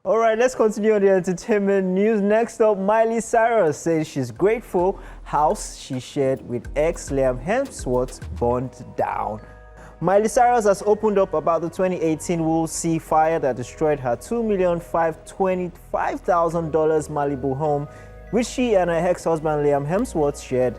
All right, let's continue on the entertainment news. Next up, Miley Cyrus says she's grateful house she shared with ex Liam Hemsworth burned down. Miley Cyrus has opened up about the 2018 Woolsey Fire that destroyed her $2,525,000 Malibu home, which she and her ex-husband Liam Hemsworth shared.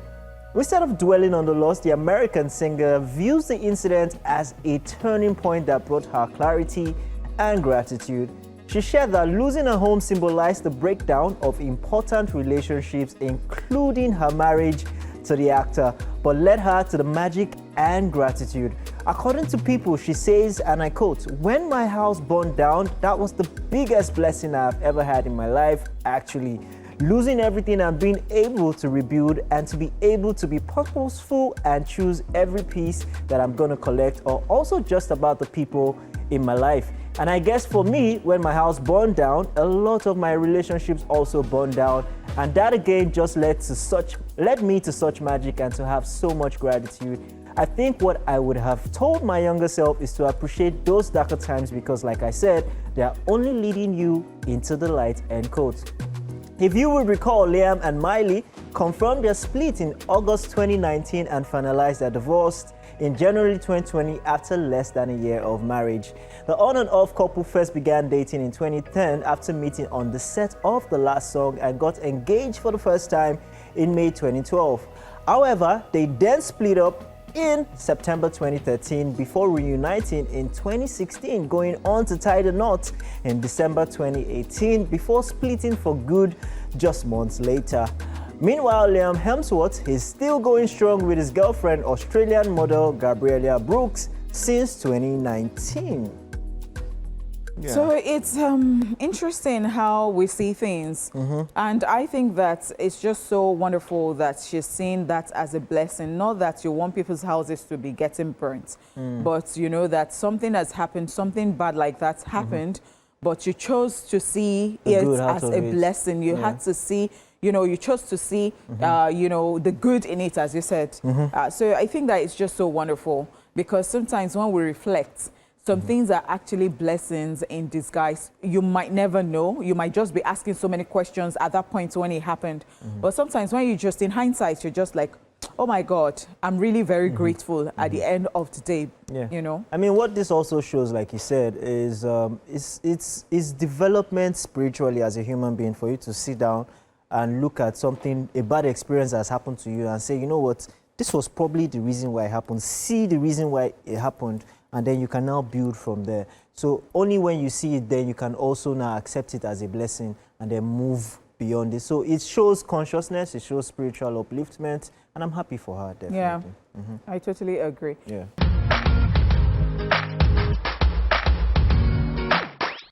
Instead of dwelling on the loss, the American singer views the incident as a turning point that brought her clarity and gratitude. She shared that losing her home symbolized the breakdown of important relationships, including her marriage to the actor, but led her to the magic and gratitude. According to People, she says, and I quote, "When my house burned down, that was the biggest blessing I've ever had in my life, actually. Losing everything and being able to rebuild and to be able to be purposeful and choose every piece that I'm going to collect are also just about the people in my life. And I guess for me, when my house burned down, a lot of my relationships also burned down. And that again just led me to such magic and to have so much gratitude. I think what I would have told my younger self is to appreciate those darker times because, like I said, they are only leading you into the light," end quote. If you would recall, Liam and Miley confirmed their split in August 2019 and finalized their divorce in January 2020 after less than a year of marriage. The on and off couple first began dating in 2010 after meeting on the set of The Last Song and got engaged for the first time in May 2012. However, they then split up in September 2013 before reuniting in 2016, going on to tie the knot in December 2018 before splitting for good just months later. Meanwhile, Liam Hemsworth is still going strong with his girlfriend, Australian model Gabriella Brooks, since 2019. Yeah. So it's interesting how we see things. And I think that it's just so wonderful that she's seeing that as a blessing. Not that you want people's houses to be getting burnt, but you know that something has happened, something bad like that happened, but you chose to see it as a blessing. You had to see, you know, you chose to see, you know, the good in it, as you said. So I think that it's just so wonderful because sometimes when we reflect, some things are actually blessings in disguise. You might never know. You might just be asking so many questions at that point when it happened. But sometimes when you just, in hindsight, you're just like, oh my God, I'm really very grateful at the end of the day, you know? I mean, what this also shows, like you said, is it's development spiritually as a human being for you to sit down and look at something, a bad experience that's happened to you and say, you know what, this was probably the reason why it happened. See the reason why it happened, and then you can now build from there. So only when you see it, then you can also now accept it as a blessing and then move beyond it. So it shows consciousness, it shows spiritual upliftment, and I'm happy for her, definitely. Yeah, I totally agree. Yeah.